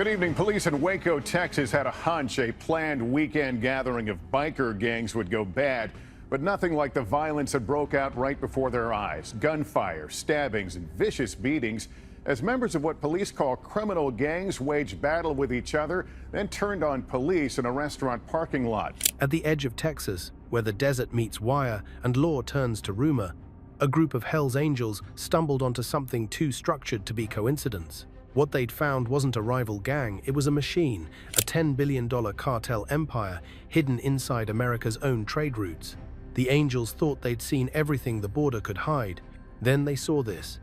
Good evening. Police in Waco, Texas had a hunch a planned weekend gathering of biker gangs would go bad, but nothing like the violence that broke out right before their eyes. Gunfire, stabbings, and vicious beatings as members of what police call criminal gangs waged battle with each other, then turned on police in a restaurant parking lot. At the edge of Texas, where the desert meets wire and law turns to rumor, a group of Hell's Angels stumbled onto something too structured to be coincidence. What they'd found wasn't a rival gang, it was a machine, a $10 billion cartel empire hidden inside America's own trade routes. The Angels thought they'd seen everything the border could hide. Then they saw this.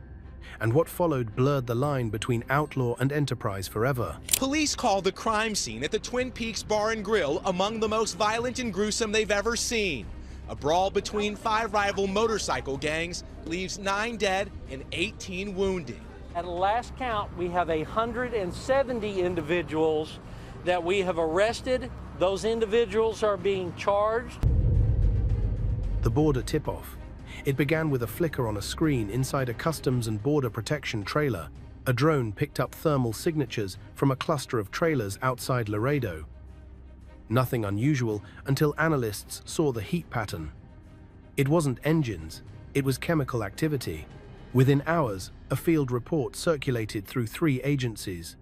And what followed blurred the line between outlaw and enterprise forever. Police call the crime scene at the Twin Peaks Bar and Grill among the most violent and gruesome they've ever seen. A brawl between 5 rival motorcycle gangs leaves 9 dead and 18 wounded. At last count, we have 170 individuals that we have arrested. Those individuals are being charged. The border tip-off. It began with a flicker on a screen inside a Customs and Border Protection trailer. A drone picked up thermal signatures from a cluster of trailers outside Laredo. Nothing unusual until analysts saw the heat pattern. It wasn't engines, it was chemical activity. Within hours, a field report circulated through 3 agencies.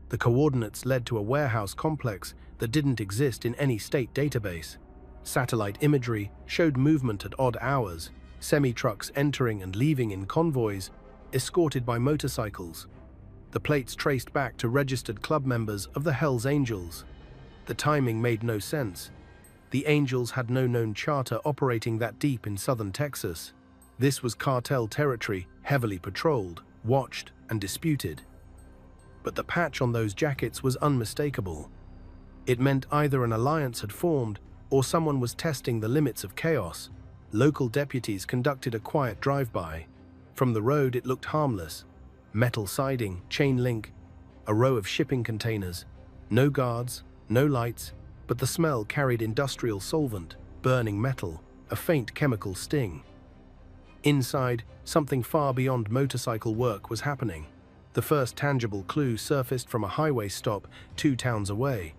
The coordinates led to a warehouse complex that didn't exist in any state database. Satellite imagery showed movement at odd hours, semi-trucks entering and leaving in convoys, escorted by motorcycles. The plates traced back to registered club members of the Hells Angels. The timing made no sense. The Angels had no known charter operating that deep in southern Texas. This was cartel territory, heavily patrolled, watched, and disputed. But the patch on those jackets was unmistakable. It meant either an alliance had formed or someone was testing the limits of chaos. Local deputies conducted a quiet drive-by. From the road, it looked harmless. Metal siding, chain link, a row of shipping containers. No guards, no lights, but the smell carried industrial solvent, burning metal, a faint chemical sting. Inside, something far beyond motorcycle work was happening. The first tangible clue surfaced from a highway stop 2 towns away.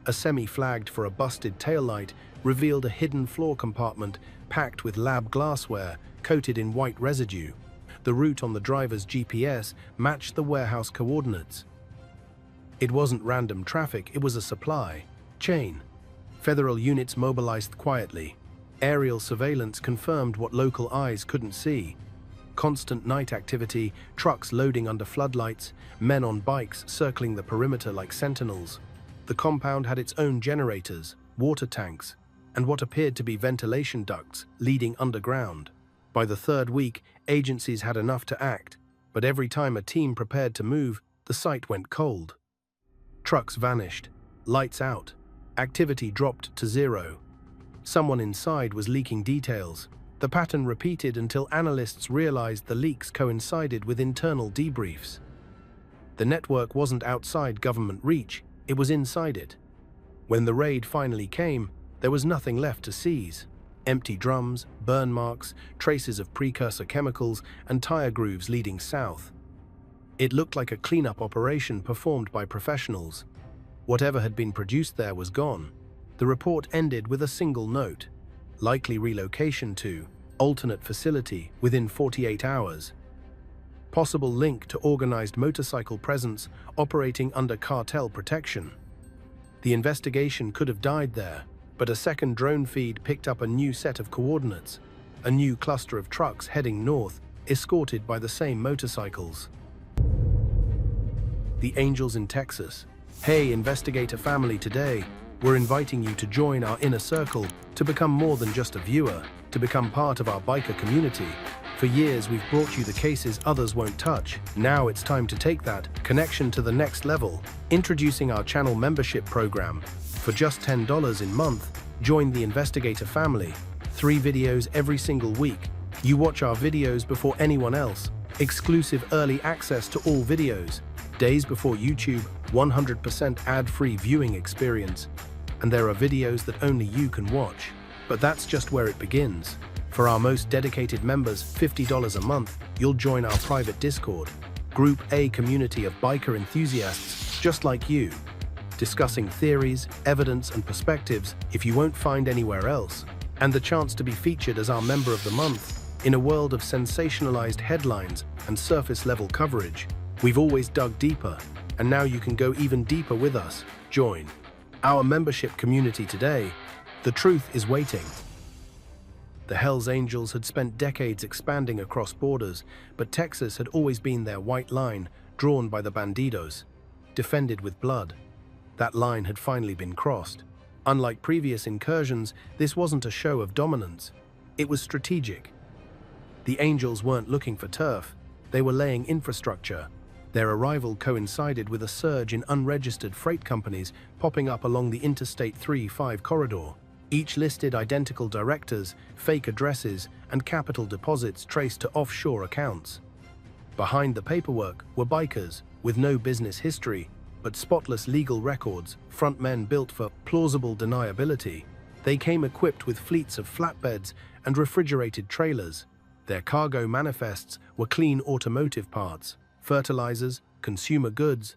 A semi-flagged for a busted taillight revealed a hidden floor compartment packed with lab glassware coated in white residue. The route on the driver's GPS matched the warehouse coordinates. It wasn't random traffic, it was a supply chain. Federal units mobilized quietly. Aerial surveillance confirmed what local eyes couldn't see. Constant night activity, trucks loading under floodlights, men on bikes circling the perimeter like sentinels. The compound had its own generators, water tanks, and what appeared to be ventilation ducts leading underground. By the 3rd week, agencies had enough to act, but every time a team prepared to move, the site went cold. Trucks vanished, lights out, activity dropped to 0. Someone inside was leaking details. The pattern repeated until analysts realized the leaks coincided with internal debriefs. The network wasn't outside government reach, it was inside it. When the raid finally came, there was nothing left to seize. Empty drums, burn marks, traces of precursor chemicals, and tire grooves leading south. It looked like a cleanup operation performed by professionals. Whatever had been produced there was gone. The report ended with a single note: likely relocation to alternate facility within 48 hours. Possible link to organized motorcycle presence operating under cartel protection. The investigation could have died there, but a second drone feed picked up a new set of coordinates, a new cluster of trucks heading north, escorted by the same motorcycles. The Angels in Texas. Hey, investigator family, today we're inviting you to join our inner circle, to become more than just a viewer, to become part of our biker community. For years, we've brought you the cases others won't touch. Now it's time to take that connection to the next level. Introducing our channel membership program. For just $10 a month, join the investigator family. 3 videos every single week. You watch our videos before anyone else. Exclusive early access to all videos. Days before YouTube, 100% ad-free viewing experience. And there are videos that only you can watch. But that's just where it begins. For our most dedicated members, $50 a month, you'll join our private Discord. Group A community of biker enthusiasts just like you, discussing theories, evidence, and perspectives if you won't find anywhere else, and the chance to be featured as our Member of the Month in a world of sensationalized headlines and surface-level coverage. We've always dug deeper, and now you can go even deeper with us. Join our membership community today. The truth is waiting. The Hells Angels had spent decades expanding across borders, but Texas had always been their white line, drawn by the bandidos, defended with blood. That line had finally been crossed. Unlike previous incursions, this wasn't a show of dominance. It was strategic. The Angels weren't looking for turf. They were laying infrastructure. Their arrival coincided with a surge in unregistered freight companies popping up along the Interstate 3-5 corridor. Each listed identical directors, fake addresses, and capital deposits traced to offshore accounts. Behind the paperwork were bikers with no business history, but spotless legal records, frontmen built for plausible deniability. They came equipped with fleets of flatbeds and refrigerated trailers. Their cargo manifests were clean automotive parts, fertilizers, consumer goods.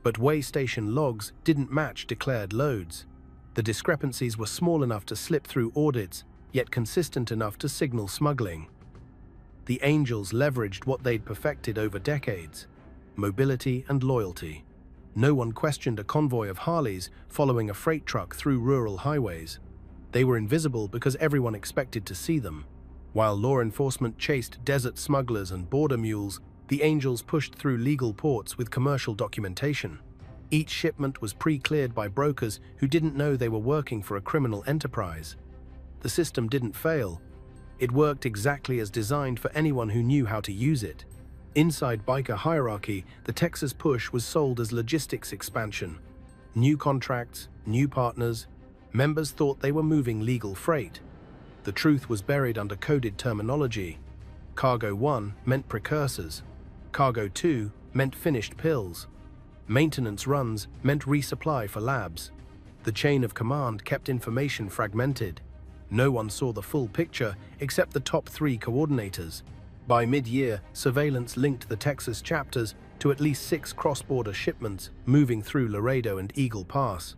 But weigh station logs didn't match declared loads. The discrepancies were small enough to slip through audits, yet consistent enough to signal smuggling. The Angels leveraged what they'd perfected over decades: mobility and loyalty. No one questioned a convoy of Harleys following a freight truck through rural highways. They were invisible because everyone expected to see them. While law enforcement chased desert smugglers and border mules, the Angels pushed through legal ports with commercial documentation. Each shipment was pre-cleared by brokers who didn't know they were working for a criminal enterprise. The system didn't fail. It worked exactly as designed for anyone who knew how to use it. Inside biker hierarchy, the Texas push was sold as logistics expansion. New contracts, new partners. Members thought they were moving legal freight. The truth was buried under coded terminology. Cargo 1 meant precursors. Cargo 2 meant finished pills. Maintenance runs meant resupply for labs. The chain of command kept information fragmented. No one saw the full picture except the top 3 coordinators. By mid-year, surveillance linked the Texas chapters to at least 6 cross-border shipments moving through Laredo and Eagle Pass.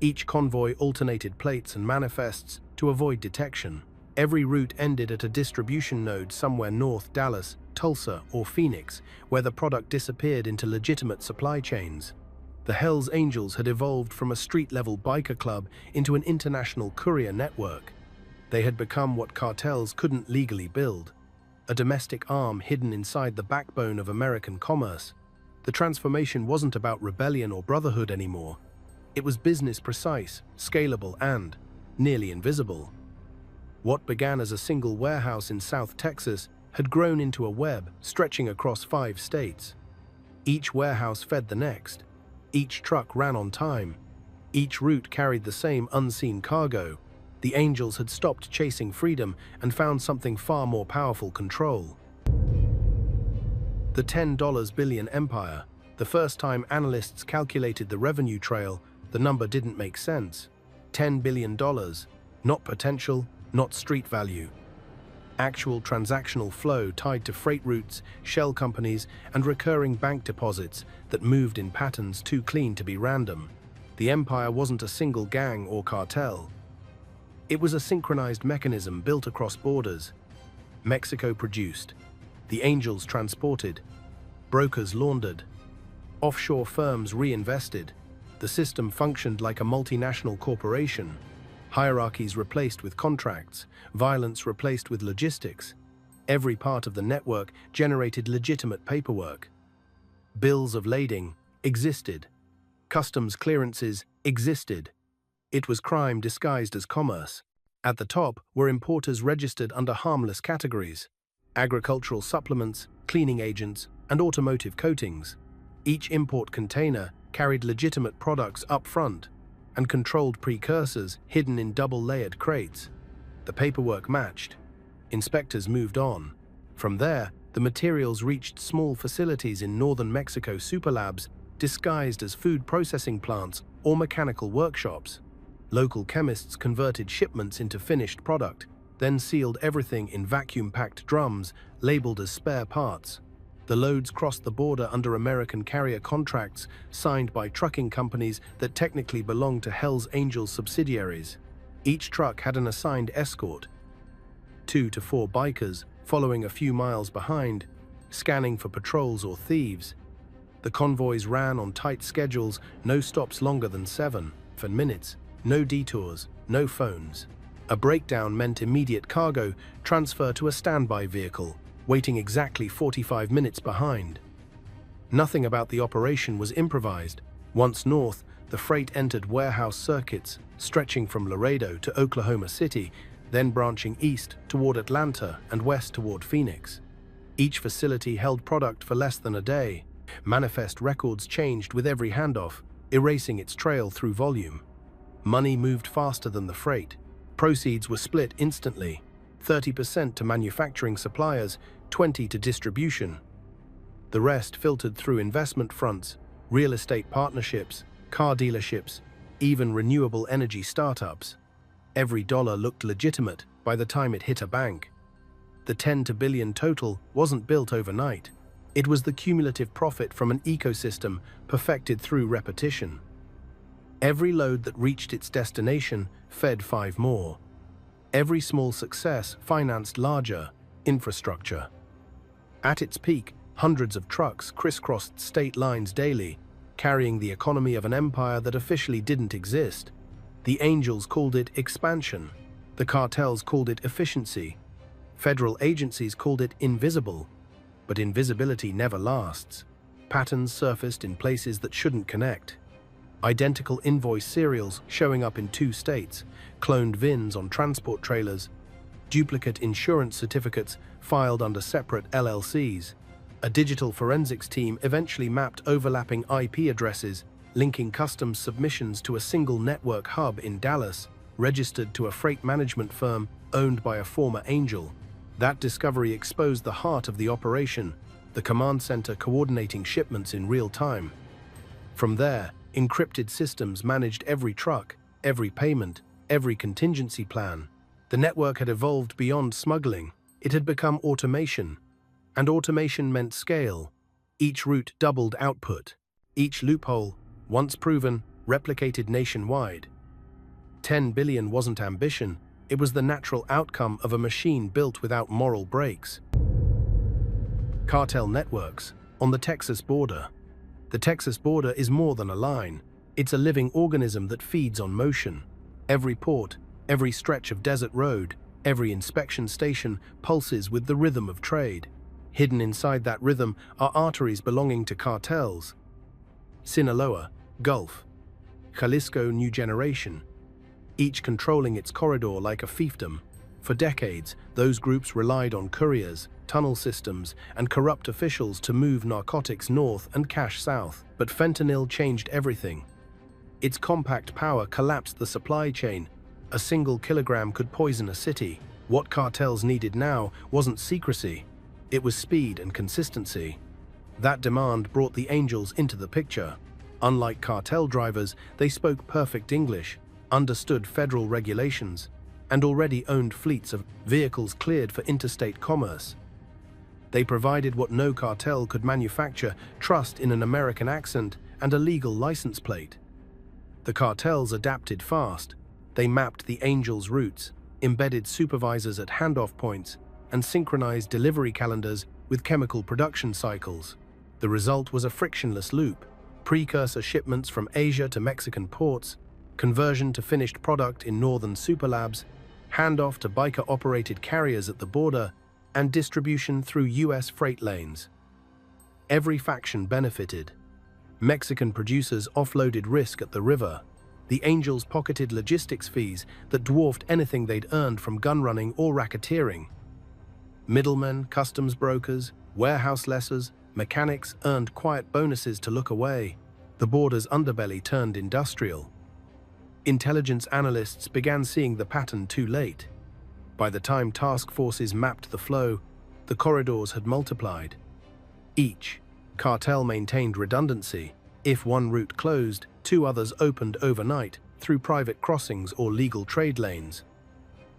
Each convoy alternated plates and manifests to avoid detection. Every route ended at a distribution node somewhere north Dallas, Tulsa, or Phoenix, where the product disappeared into legitimate supply chains. The Hells Angels had evolved from a street-level biker club into an international courier network. They had become what cartels couldn't legally build: a domestic arm hidden inside the backbone of American commerce. The transformation wasn't about rebellion or brotherhood anymore. It was business precise, scalable, and nearly invisible. What began as a single warehouse in South Texas had grown into a web stretching across 5 states. Each warehouse fed the next. Each truck ran on time. Each route carried the same unseen cargo. The Angels had stopped chasing freedom and found something far more powerful: control. The $10 billion empire. The first time analysts calculated the revenue trail, the number didn't make sense. $10 billion, not potential, not street value. Actual transactional flow tied to freight routes, shell companies, and recurring bank deposits that moved in patterns too clean to be random. The empire wasn't a single gang or cartel. It was a synchronized mechanism built across borders. Mexico produced. The Angels transported. Brokers laundered. Offshore firms reinvested. The system functioned like a multinational corporation. Hierarchies replaced with contracts, violence replaced with logistics. Every part of the network generated legitimate paperwork. Bills of lading existed. Customs clearances existed. It was crime disguised as commerce. At the top were importers registered under harmless categories: agricultural supplements, cleaning agents, and automotive coatings. Each import container carried legitimate products up front and controlled precursors hidden in double-layered crates. The paperwork matched. Inspectors moved on. From there, the materials reached small facilities in northern Mexico, superlabs disguised as food processing plants or mechanical workshops. Local chemists converted shipments into finished product, then sealed everything in vacuum-packed drums labeled as spare parts. The loads crossed the border under American carrier contracts signed by trucking companies that technically belonged to Hell's Angels subsidiaries. Each truck had an assigned escort, 2 to 4 bikers following a few miles behind, scanning for patrols or thieves. The convoys ran on tight schedules, no stops longer than 7 minutes, no detours, no phones. A breakdown meant immediate cargo transfer to a standby vehicle, waiting exactly 45 minutes behind. Nothing about the operation was improvised. Once north, the freight entered warehouse circuits, stretching from Laredo to Oklahoma City, then branching east toward Atlanta and west toward Phoenix. Each facility held product for less than a day. Manifest records changed with every handoff, erasing its trail through volume. Money moved faster than the freight. Proceeds were split instantly, 30% to manufacturing suppliers, 20% to distribution. The rest filtered through investment fronts, real estate partnerships, car dealerships, even renewable energy startups. Every dollar looked legitimate by the time it hit a bank. The 10 to billion total wasn't built overnight. It was the cumulative profit from an ecosystem perfected through repetition. Every load that reached its destination fed 5 more. Every small success financed larger infrastructure. At its peak, hundreds of trucks crisscrossed state lines daily, carrying the economy of an empire that officially didn't exist. The Angels called it expansion. The cartels called it efficiency. Federal agencies called it invisible. But invisibility never lasts. Patterns surfaced in places that shouldn't connect. Identical invoice serials showing up in 2 states, cloned VINs on transport trailers, duplicate insurance certificates filed under separate LLCs. A digital forensics team eventually mapped overlapping IP addresses, linking customs submissions to a single network hub in Dallas, registered to a freight management firm owned by a former Angel. That discovery exposed the heart of the operation, the command center coordinating shipments in real time. From there, encrypted systems managed every truck, every payment, every contingency plan. The network had evolved beyond smuggling. It had become automation. And automation meant scale. Each route doubled output. Each loophole, once proven, replicated nationwide. 10 billion wasn't ambition. It was the natural outcome of a machine built without moral brakes. Cartel networks on the Texas border. The Texas border is more than a line. It's a living organism that feeds on motion. Every port, every stretch of desert road, every inspection station pulses with the rhythm of trade. Hidden inside that rhythm are arteries belonging to cartels. Sinaloa, Gulf, Jalisco, New Generation, each controlling its corridor like a fiefdom. For decades, those groups relied on couriers, tunnel systems, and corrupt officials to move narcotics north and cash south. But fentanyl changed everything. Its compact power collapsed the supply chain. A single kilogram could poison a city. What cartels needed now wasn't secrecy. It was speed and consistency. That demand brought the Angels into the picture. Unlike cartel drivers, they spoke perfect English, understood federal regulations, and already owned fleets of vehicles cleared for interstate commerce. They provided what no cartel could manufacture: trust in an American accent and a legal license plate. The cartels adapted fast. They mapped the Angels' routes, embedded supervisors at handoff points, and synchronized delivery calendars with chemical production cycles. The result was a frictionless loop: precursor shipments from Asia to Mexican ports, conversion to finished product in northern superlabs, handoff to biker-operated carriers at the border, and distribution through U.S. freight lanes. Every faction benefited. Mexican producers offloaded risk at the river. The Angels pocketed logistics fees that dwarfed anything they'd earned from gun running or racketeering. Middlemen, customs brokers, warehouse lessers, mechanics earned quiet bonuses to look away. The border's underbelly turned industrial. Intelligence analysts began seeing the pattern too late. By the time task forces mapped the flow, the corridors had multiplied. Each cartel maintained redundancy. If one route closed, 2 others opened overnight through private crossings or legal trade lanes.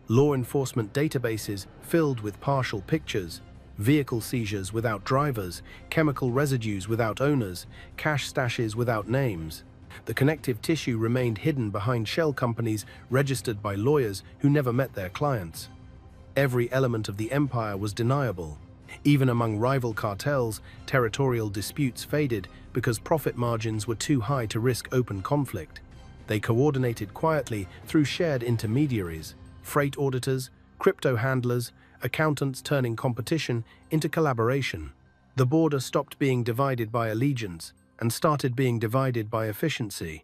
Law enforcement databases filled with partial pictures, vehicle seizures without drivers, chemical residues without owners, cash stashes without names. The connective tissue remained hidden behind shell companies registered by lawyers who never met their clients. Every element of the empire was deniable. Even among rival cartels, territorial disputes faded because profit margins were too high to risk open conflict. They coordinated quietly through shared intermediaries, freight auditors, crypto handlers, accountants turning competition into collaboration. The border stopped being divided by allegiance and started being divided by efficiency.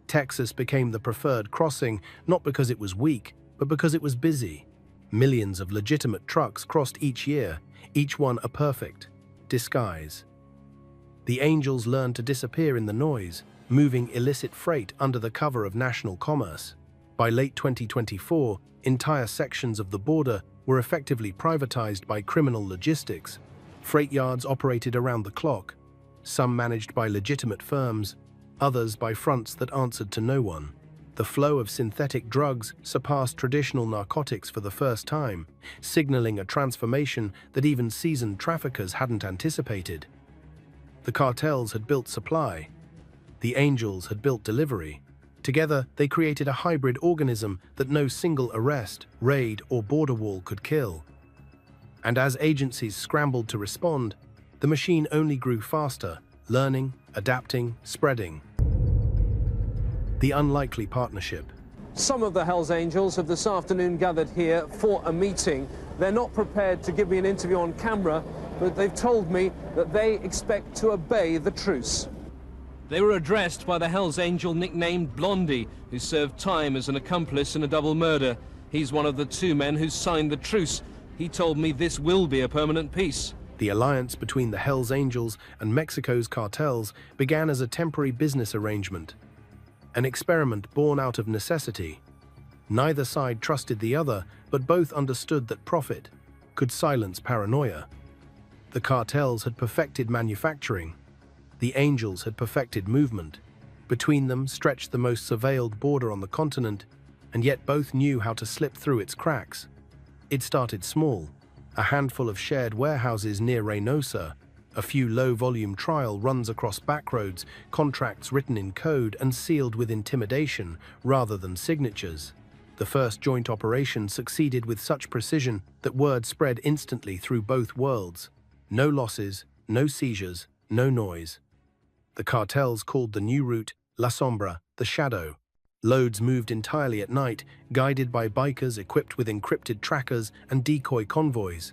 Texas became the preferred crossing not because it was weak, but because it was busy. Millions of legitimate trucks crossed each year, each one a perfect disguise. The Angels learned to disappear in the noise, moving illicit freight under the cover of national commerce. By late 2024, entire sections of the border were effectively privatized by criminal logistics. Freight yards operated around the clock, some managed by legitimate firms, others by fronts that answered to no one. The flow of synthetic drugs surpassed traditional narcotics for the first time, signaling a transformation that even seasoned traffickers hadn't anticipated. The cartels had built supply. The Angels had built delivery. Together, they created a hybrid organism that no single arrest, raid, or border wall could kill. And as agencies scrambled to respond, the machine only grew faster, learning, adapting, spreading. The unlikely partnership. Some of the Hells Angels have this afternoon gathered here for a meeting. They're not prepared to give me an interview on camera, but they've told me that they expect to obey the truce. They were addressed by the Hells Angel nicknamed Blondie, who served time as an accomplice in a double murder. He's one of the two men who signed the truce. He told me this will be a permanent peace. The alliance between the Hells Angels and Mexico's cartels began as a temporary business arrangement, an experiment born out of necessity. Neither side trusted the other, but both understood that profit could silence paranoia. The cartels had perfected manufacturing. The Angels had perfected movement. Between them stretched the most surveilled border on the continent, and yet both knew how to slip through its cracks. It started small, a handful of shared warehouses near Reynosa, a few low-volume trial runs across backroads, contracts written in code and sealed with intimidation rather than signatures. The first joint operation succeeded with such precision that word spread instantly through both worlds. No losses, no seizures, no noise. The cartels called the new route La Sombra, the Shadow. Loads moved entirely at night, guided by bikers equipped with encrypted trackers and decoy convoys.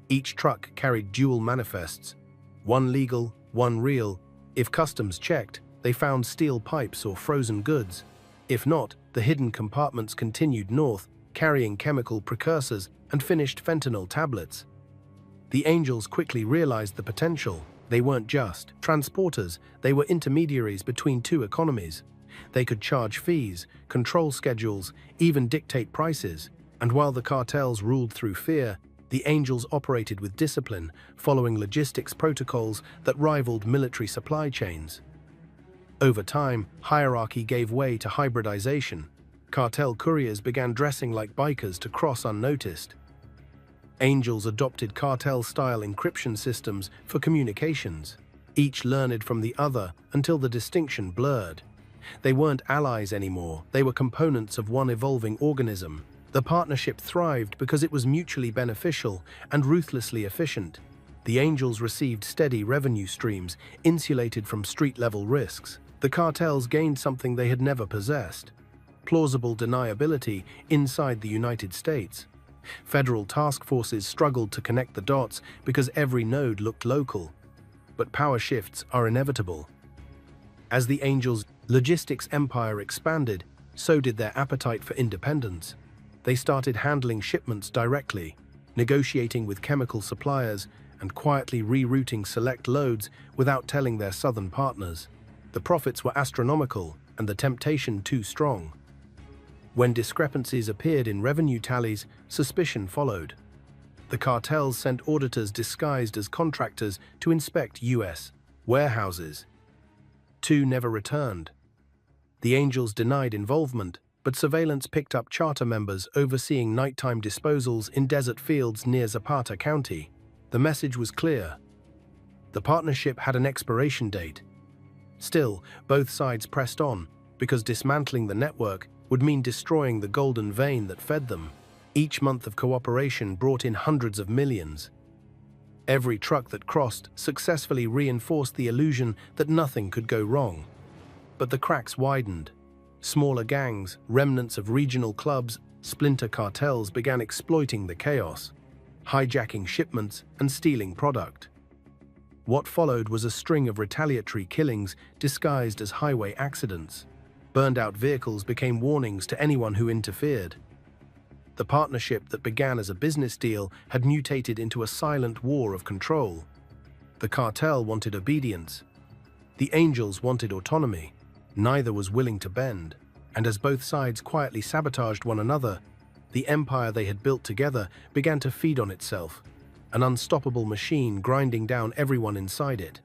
Each truck carried dual manifests, one legal, one real. If customs checked, they found steel pipes or frozen goods. If not, the hidden compartments continued north, carrying chemical precursors and finished fentanyl tablets. The Angels quickly realized the potential. They weren't just transporters, they were intermediaries between two economies. They could charge fees, control schedules, even dictate prices. And while the cartels ruled through fear, the Angels operated with discipline, following logistics protocols that rivaled military supply chains. Over time, hierarchy gave way to hybridization. Cartel couriers began dressing like bikers to cross unnoticed. Angels adopted cartel-style encryption systems for communications. Each learned from the other until the distinction blurred. They weren't allies anymore, they were components of one evolving organism. The partnership thrived because it was mutually beneficial and ruthlessly efficient. The Angels received steady revenue streams, insulated from street-level risks. The cartels gained something they had never possessed: plausible deniability inside the United States. Federal task forces struggled to connect the dots because every node looked local. But power shifts are inevitable. As the Angels' logistics empire expanded, so did their appetite for independence. They started handling shipments directly, negotiating with chemical suppliers, and quietly rerouting select loads without telling their southern partners. The profits were astronomical and the temptation too strong. When discrepancies appeared in revenue tallies, suspicion followed. The cartels sent auditors disguised as contractors to inspect U.S. warehouses. Two never returned. The Angels denied involvement, but surveillance picked up charter members overseeing nighttime disposals in desert fields near Zapata County. The message was clear. The partnership had an expiration date. Still, both sides pressed on, because dismantling the network would mean destroying the golden vein that fed them. Each month of cooperation brought in hundreds of millions. Every truck that crossed successfully reinforced the illusion that nothing could go wrong. But the cracks widened. Smaller gangs, remnants of regional clubs, splinter cartels began exploiting the chaos, hijacking shipments and stealing product. What followed was a string of retaliatory killings disguised as highway accidents. Burned-out vehicles became warnings to anyone who interfered. The partnership that began as a business deal had mutated into a silent war of control. The cartel wanted obedience. The angels wanted autonomy. Neither was willing to bend, and as both sides quietly sabotaged one another, the empire they had built together began to feed on itself, an unstoppable machine grinding down everyone inside it.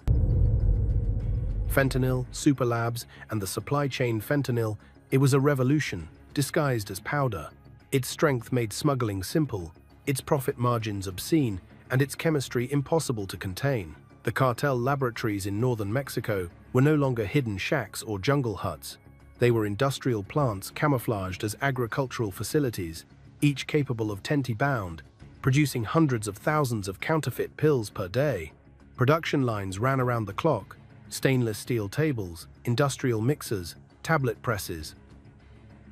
Fentanyl, superlabs, and the supply chain fentanyl, it was a revolution, disguised as powder. Its strength made smuggling simple, its profit margins obscene, and its chemistry impossible to contain. The cartel laboratories in northern Mexico were no longer hidden shacks or jungle huts. They were industrial plants camouflaged as agricultural facilities, each capable of 10-bound, producing hundreds of thousands of counterfeit pills per day. Production lines ran around the clock, stainless steel tables, industrial mixers, tablet presses,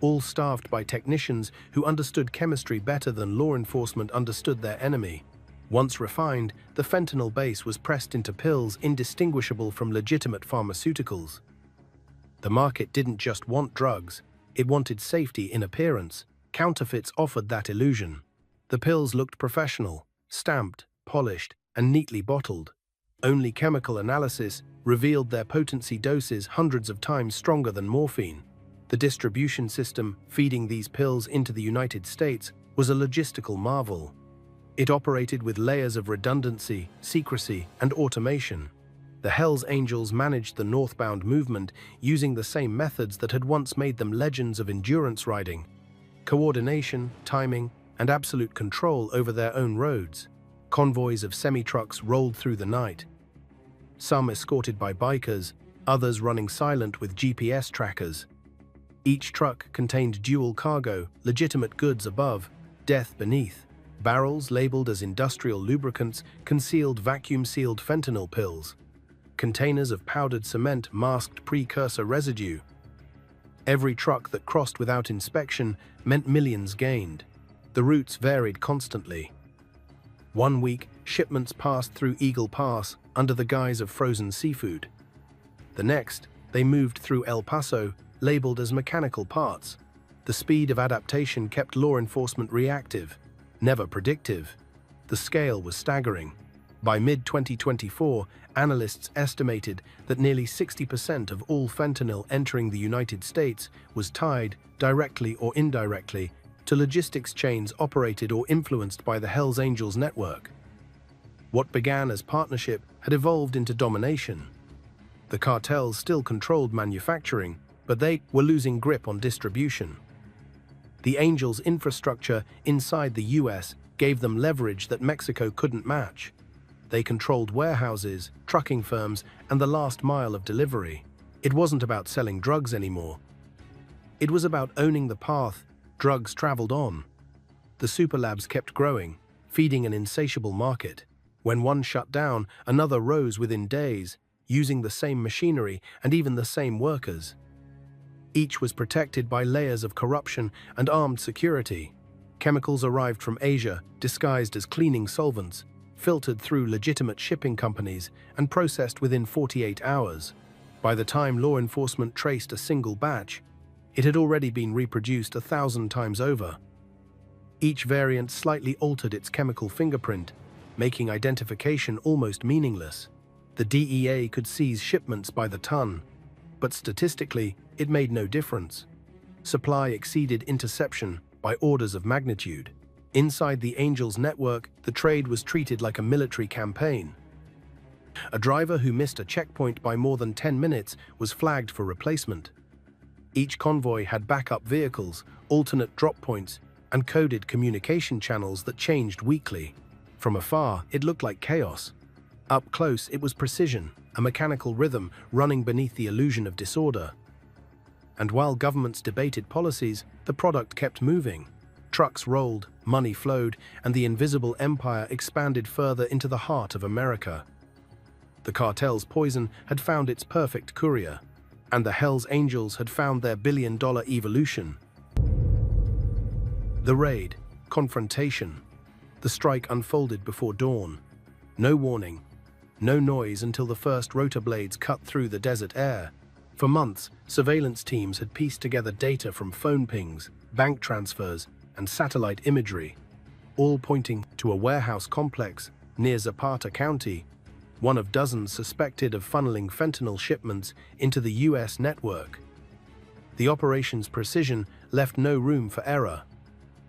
all staffed by technicians who understood chemistry better than law enforcement understood their enemy. Once refined, the fentanyl base was pressed into pills indistinguishable from legitimate pharmaceuticals. The market didn't just want drugs, it wanted safety in appearance. Counterfeits offered that illusion. The pills looked professional, stamped, polished, and neatly bottled. Only chemical analysis revealed their potency doses hundreds of times stronger than morphine. The distribution system feeding these pills into the United States was a logistical marvel. It operated with layers of redundancy, secrecy, and automation. The Hells Angels managed the northbound movement using the same methods that had once made them legends of endurance riding: coordination, timing, and absolute control over their own roads. Convoys of semi-trucks rolled through the night, some escorted by bikers, others running silent with GPS trackers. Each truck contained dual cargo, legitimate goods above, death beneath. Barrels labeled as industrial lubricants concealed vacuum-sealed fentanyl pills. Containers of powdered cement masked precursor residue. Every truck that crossed without inspection meant millions gained. The routes varied constantly. One week, shipments passed through Eagle Pass under the guise of frozen seafood. The next, they moved through El Paso, labeled as mechanical parts. The speed of adaptation kept law enforcement reactive, never predictive. The scale was staggering. By mid-2024, analysts estimated that nearly 60% of all fentanyl entering the United States was tied, directly or indirectly, to logistics chains operated or influenced by the Hells Angels network. What began as partnership had evolved into domination. The cartels still controlled manufacturing, but they were losing grip on distribution. The Angels' infrastructure inside the US gave them leverage that Mexico couldn't match. They controlled warehouses, trucking firms, and the last mile of delivery. It wasn't about selling drugs anymore. It was about owning the path drugs traveled on. The superlabs kept growing, feeding an insatiable market. When one shut down, another rose within days, using the same machinery and even the same workers. Each was protected by layers of corruption and armed security. Chemicals arrived from Asia, disguised as cleaning solvents, filtered through legitimate shipping companies, and processed within 48 hours. By the time law enforcement traced a single batch, it had already been reproduced 1,000 times over. Each variant slightly altered its chemical fingerprint, making identification almost meaningless. The DEA could seize shipments by the ton, but statistically, it made no difference. Supply exceeded interception by orders of magnitude. Inside the Angels network, the trade was treated like a military campaign. A driver who missed a checkpoint by more than 10 minutes was flagged for replacement. Each convoy had backup vehicles, alternate drop points, and coded communication channels that changed weekly. From afar, it looked like chaos. Up close, it was precision, a mechanical rhythm running beneath the illusion of disorder. And while governments debated policies, the product kept moving. Trucks rolled, money flowed, and the invisible empire expanded further into the heart of America. The cartel's poison had found its perfect courier, and the Hells Angels had found their billion-dollar evolution. The raid, confrontation. The strike unfolded before dawn. No warning, no noise until the first rotor blades cut through the desert air. For months, surveillance teams had pieced together data from phone pings, bank transfers, and satellite imagery, all pointing to a warehouse complex near Zapata County, one of dozens suspected of funneling fentanyl shipments into the U.S. network. The operation's precision left no room for error.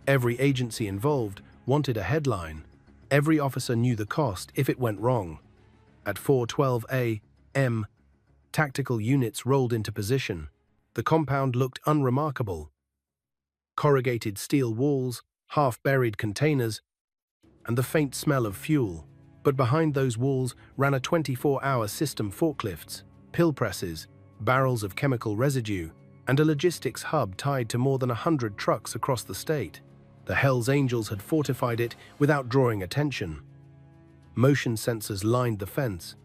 Every agency involved wanted a headline. Every officer knew the cost if it went wrong. At 4:12 a.m., tactical units rolled into position. The compound looked unremarkable. Corrugated steel walls, half-buried containers, and the faint smell of fuel. But behind those walls ran a 24-hour system forklifts, pill presses, barrels of chemical residue, and a logistics hub tied to more than 100 trucks across the state. The Hells Angels had fortified it without drawing attention. Motion sensors lined the fence.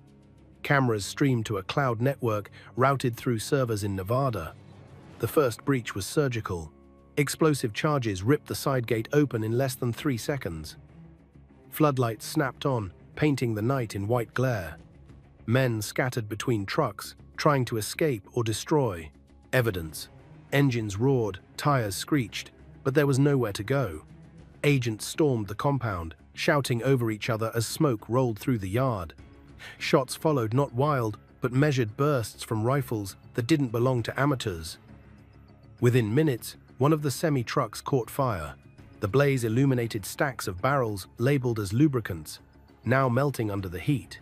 Cameras streamed to a cloud network routed through servers in Nevada. The first breach was surgical. Explosive charges ripped the side gate open in less than 3 seconds. Floodlights snapped on, painting the night in white glare. Men scattered between trucks, trying to escape or destroy evidence. Engines roared, tires screeched, but there was nowhere to go. Agents stormed the compound, shouting over each other as smoke rolled through the yard. Shots followed, not wild, but measured bursts from rifles that didn't belong to amateurs. Within minutes, one of the semi-trucks caught fire. The blaze illuminated stacks of barrels labeled as lubricants, now melting under the heat.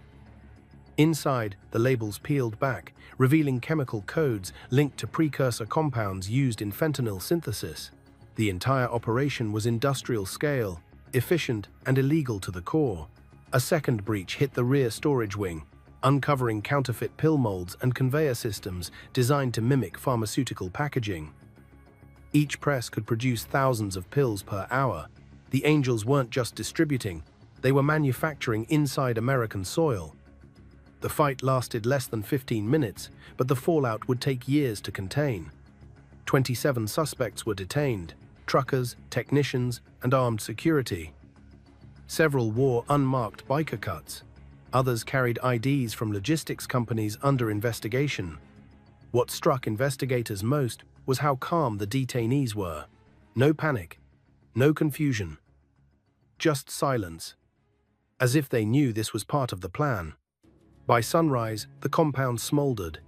Inside, the labels peeled back, revealing chemical codes linked to precursor compounds used in fentanyl synthesis. The entire operation was industrial scale, efficient and illegal to the core. A second breach hit the rear storage wing, uncovering counterfeit pill molds and conveyor systems designed to mimic pharmaceutical packaging. Each press could produce thousands of pills per hour. The Angels weren't just distributing, they were manufacturing inside American soil. The fight lasted less than 15 minutes, but the fallout would take years to contain. 27 suspects were detained: truckers, technicians, and armed security. Several wore unmarked biker cuts. Others carried IDs from logistics companies under investigation. What struck investigators most was how calm the detainees were. No panic, no confusion, just silence, as if they knew this was part of the plan. By sunrise, the compound smoldered.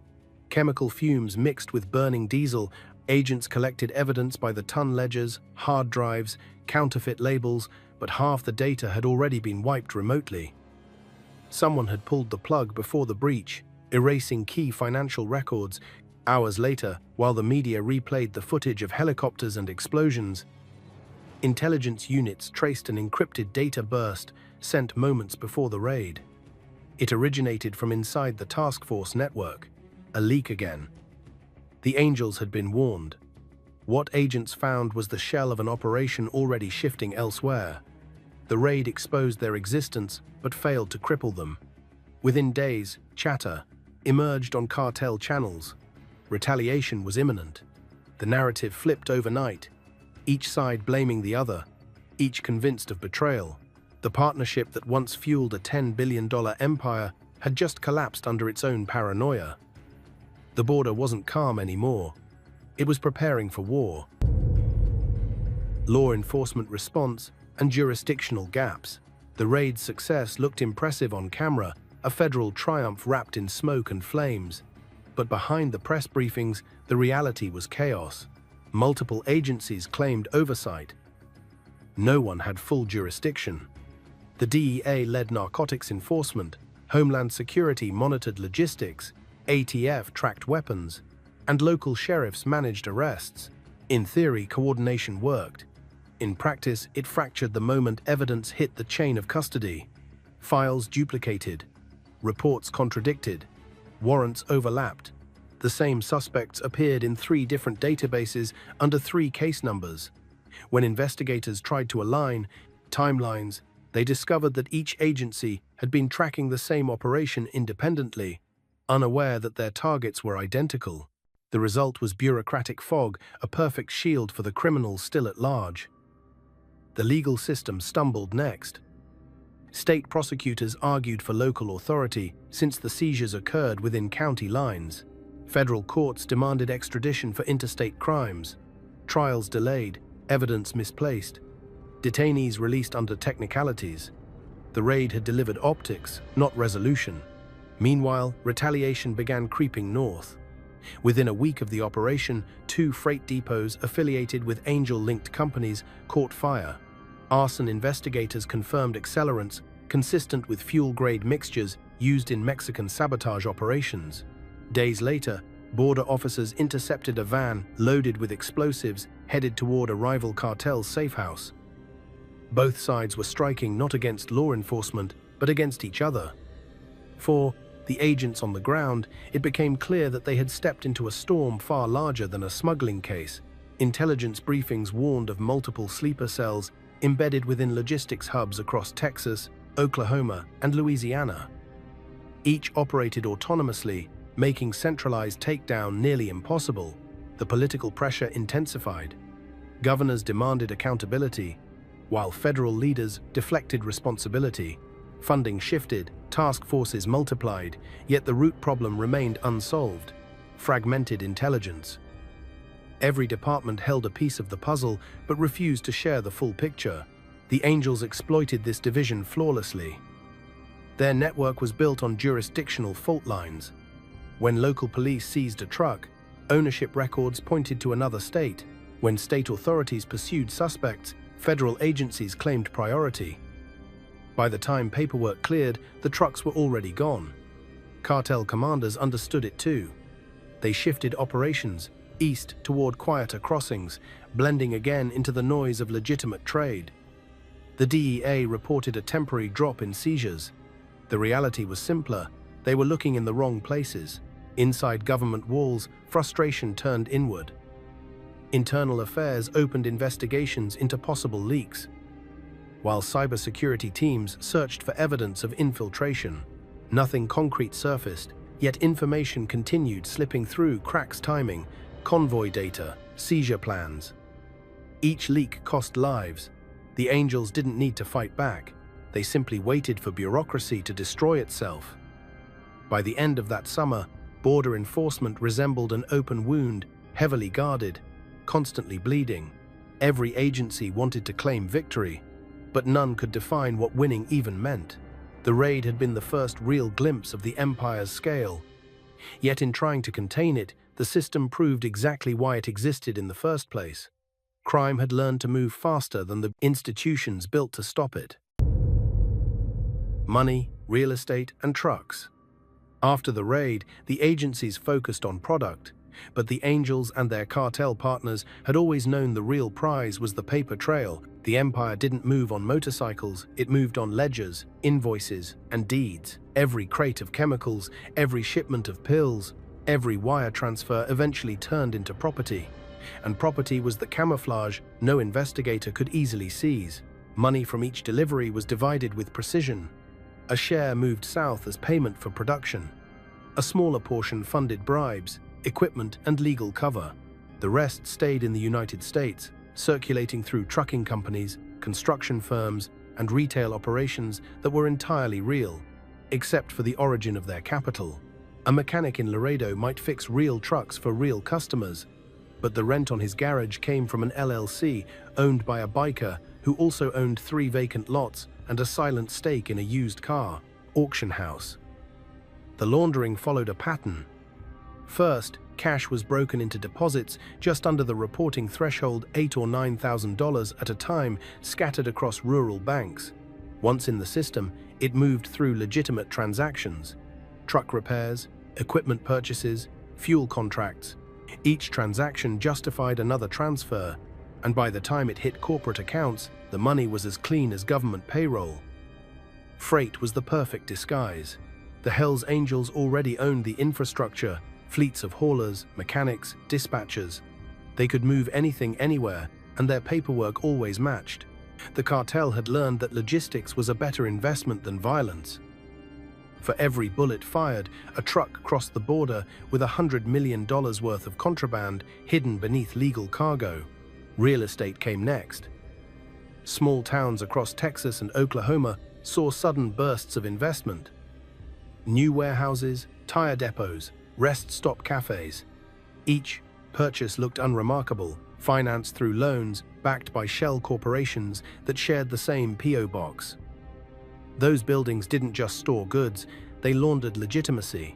Chemical fumes mixed with burning diesel. Agents collected evidence by the ton ledgers, hard drives, counterfeit labels, but half the data had already been wiped remotely. Someone had pulled the plug before the breach, erasing key financial records. Hours later, while the media replayed the footage of helicopters and explosions, intelligence units traced an encrypted data burst sent moments before the raid. It originated from inside the task force network. A leak again. The Angels had been warned. What agents found was the shell of an operation already shifting elsewhere. The raid exposed their existence, but failed to cripple them. Within days, chatter emerged on cartel channels. Retaliation was imminent. The narrative flipped overnight, each side blaming the other, each convinced of betrayal. The partnership that once fueled a $10 billion empire had just collapsed under its own paranoia. The border wasn't calm anymore. It was preparing for war. Law enforcement response and jurisdictional gaps. The raid's success looked impressive on camera, a federal triumph wrapped in smoke and flames. But behind the press briefings, the reality was chaos. Multiple agencies claimed oversight. No one had full jurisdiction. The DEA led narcotics enforcement, Homeland Security monitored logistics, ATF tracked weapons, and local sheriffs managed arrests. In theory, coordination worked. In practice, it fractured the moment evidence hit the chain of custody. Files duplicated, reports contradicted, warrants overlapped. The same suspects appeared in 3 different databases under 3 case numbers. When investigators tried to align timelines, they discovered that each agency had been tracking the same operation independently, unaware that their targets were identical. The result was bureaucratic fog, a perfect shield for the criminals still at large. The legal system stumbled next. State prosecutors argued for local authority since the seizures occurred within county lines. Federal courts demanded extradition for interstate crimes. Trials delayed, evidence misplaced. Detainees released under technicalities. The raid had delivered optics, not resolution. Meanwhile, retaliation began creeping north. Within a week of the operation, 2 freight depots affiliated with Angel-linked companies caught fire. Arson investigators confirmed accelerants consistent with fuel-grade mixtures used in Mexican sabotage operations. Days later, border officers intercepted a van loaded with explosives headed toward a rival cartel's safe house. Both sides were striking not against law enforcement, but against each other. For the agents on the ground, it became clear that they had stepped into a storm far larger than a smuggling case. Intelligence briefings warned of multiple sleeper cells embedded within logistics hubs across Texas, Oklahoma, and Louisiana. Each operated autonomously, making centralized takedown nearly impossible. The political pressure intensified. Governors demanded accountability, while federal leaders deflected responsibility. Funding shifted, task forces multiplied, yet the root problem remained unsolved: fragmented intelligence. Every department held a piece of the puzzle but refused to share the full picture. The Angels exploited this division flawlessly. Their network was built on jurisdictional fault lines. When local police seized a truck, ownership records pointed to another state. When state authorities pursued suspects, federal agencies claimed priority. By the time paperwork cleared, the trucks were already gone. Cartel commanders understood it too. They shifted operations east toward quieter crossings, blending again into the noise of legitimate trade. The DEA reported a temporary drop in seizures. The reality was simpler. They were looking in the wrong places. Inside government walls, frustration turned inward. Internal Affairs opened investigations into possible leaks, while cybersecurity teams searched for evidence of infiltration. Nothing concrete surfaced, yet information continued slipping through cracks: timing, convoy data, seizure plans. Each leak cost lives. The Angels didn't need to fight back. They simply waited for bureaucracy to destroy itself. By the end of that summer, border enforcement resembled an open wound, heavily guarded, constantly bleeding. Every agency wanted to claim victory, but none could define what winning even meant. The raid had been the first real glimpse of the empire's scale. Yet in trying to contain it, the system proved exactly why it existed in the first place. Crime had learned to move faster than the institutions built to stop it. Money, real estate, and trucks. After the raid, the agencies focused on product, but the Angels and their cartel partners had always known the real prize was the paper trail. The empire didn't move on motorcycles, it moved on ledgers, invoices, and deeds. Every crate of chemicals, every shipment of pills, every wire transfer eventually turned into property. And property was the camouflage no investigator could easily seize. Money from each delivery was divided with precision. A share moved south as payment for production. A smaller portion funded bribes, equipment, and legal cover. The rest stayed in the United States, circulating through trucking companies, construction firms, and retail operations that were entirely real, except for the origin of their capital. A mechanic in Laredo might fix real trucks for real customers, but the rent on his garage came from an LLC owned by a biker who also owned 3 vacant lots and a silent stake in a used car auction house. The laundering followed a pattern. First, cash was broken into deposits just under the reporting threshold, $8,000 or $9,000 at a time, scattered across rural banks. Once in the system, it moved through legitimate transactions: truck repairs, equipment purchases, fuel contracts. Each transaction justified another transfer. and by the time it hit corporate accounts, the money was as clean as government payroll. Freight was the perfect disguise. The Hells Angels already owned the infrastructure, fleets of haulers, mechanics, dispatchers. They could move anything anywhere, and their paperwork always matched. The cartel had learned that logistics was a better investment than violence. For every bullet fired, a truck crossed the border with $100 million worth of contraband hidden beneath legal cargo. Real estate came next. Small towns across Texas and Oklahoma saw sudden bursts of investment. New warehouses, tire depots, rest stop cafes. Each purchase looked unremarkable, financed through loans backed by shell corporations that shared the same P.O. box. Those buildings didn't just store goods, they laundered legitimacy.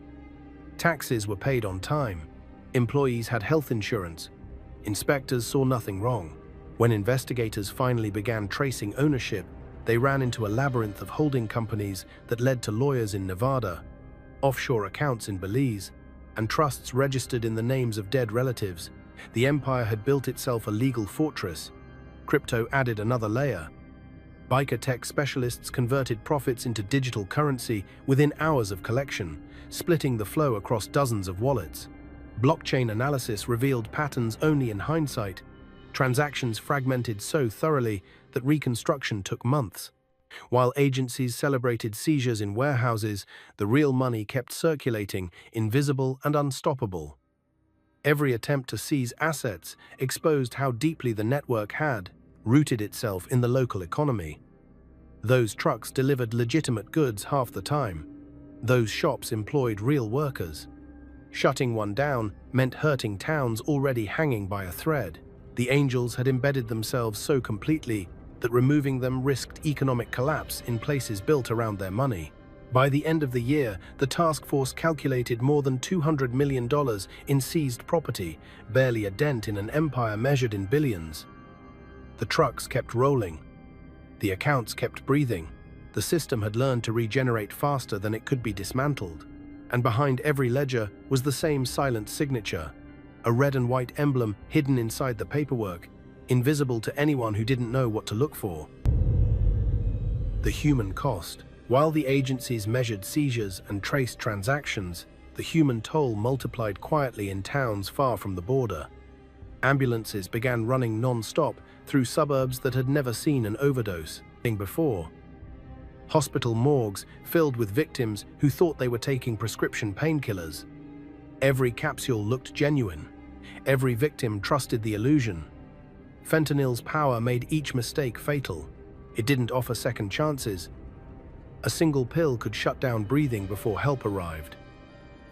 Taxes were paid on time. Employees had health insurance. Inspectors saw nothing wrong. When investigators finally began tracing ownership, they ran into a labyrinth of holding companies that led to lawyers in Nevada, offshore accounts in Belize, and trusts registered in the names of dead relatives. The empire had built itself a legal fortress. Crypto added another layer. Biker tech specialists converted profits into digital currency within hours of collection, splitting the flow across dozens of wallets. Blockchain analysis revealed patterns only in hindsight. Transactions fragmented so thoroughly that reconstruction took months. While agencies celebrated seizures in warehouses, the real money kept circulating, invisible and unstoppable. Every attempt to seize assets exposed how deeply the network had rooted itself in the local economy. Those trucks delivered legitimate goods half the time. Those shops employed real workers. Shutting one down meant hurting towns already hanging by a thread. The Angels had embedded themselves so completely that removing them risked economic collapse in places built around their money. By the end of the year, the task force calculated more than $200 million in seized property, barely a dent in an empire measured in billions. The trucks kept rolling. The accounts kept breathing. The system had learned to regenerate faster than it could be dismantled. And behind every ledger was the same silent signature, a red and white emblem hidden inside the paperwork, invisible to anyone who didn't know what to look for. The human cost. While the agencies measured seizures and traced transactions, the human toll multiplied quietly in towns far from the border. Ambulances began running non-stop through suburbs that had never seen an overdose before. Hospital morgues filled with victims who thought they were taking prescription painkillers. Every capsule looked genuine. Every victim trusted the illusion. Fentanyl's power made each mistake fatal. It didn't offer second chances. A single pill could shut down breathing before help arrived.